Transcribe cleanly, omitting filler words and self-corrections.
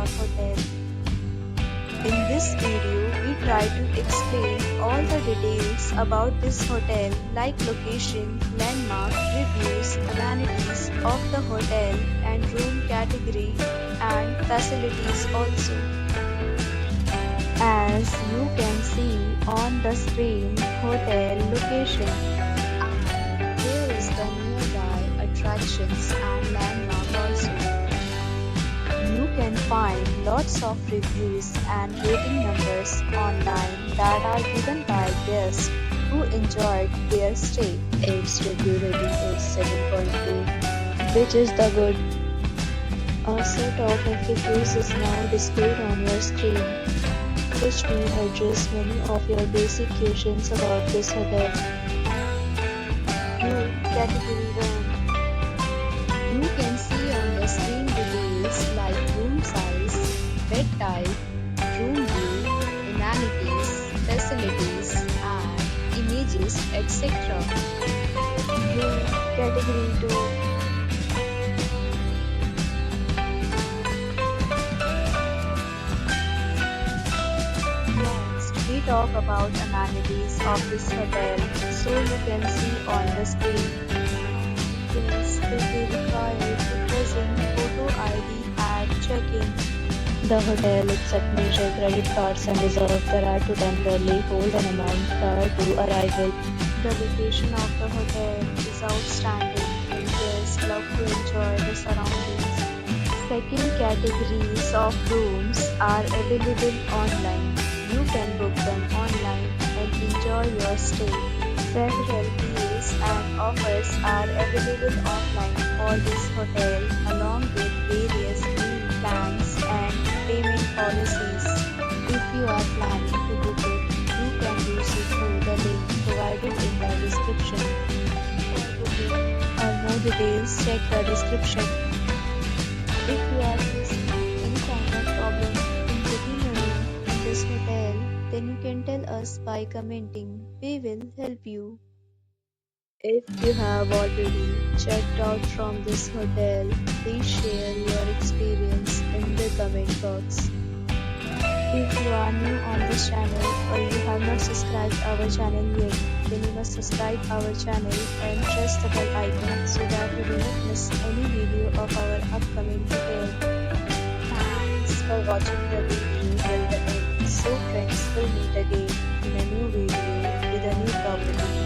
landmark hotel. In this video, we try to explain all the details about this hotel like location, landmark, reviews, amenities of the hotel and room category and facilities also. As you can see on the screen, hotel location. Here is the nearby attractions and landmark also. You can find lots of reviews and rating numbers online that are given by guests who enjoyed their stay. Its review rating is 7.2, which is the good. A set of FAQs is now displayed on your screen, which may address many of your basic questions about this hotel. Room category 1. You can see on the screen details like room size, bed type, room view, amenities, facilities, and images, etc. Room category 2. We talk about amenities of this hotel, so you can see on the screen. Guests will be required to present photo ID at check-in. The hotel accepts major credit cards and reserves the right to temporarily hold an amount prior to arrival. The location of the hotel is outstanding and guests love to enjoy the surroundings. Second categories of rooms are available online. You can book them online and enjoy your stay. Several deals and offers are available online for this hotel along with various meal plans and payment policies. If you are planning to book it, you can do so through the link provided in the description. For booking or more details, check the description. If you are facing any kind of problem in booking a room in this hotel, then you can tell us by commenting. We will help you. If you have already checked out from this hotel, please share your experience in the comment box. If you are new on this channel or you have not subscribed our channel yet, then you must subscribe our channel and press the bell icon so that you do not miss any video of our upcoming hotel. Thanks for watching the video till the end. So friends, will meet again in a new video with a new property.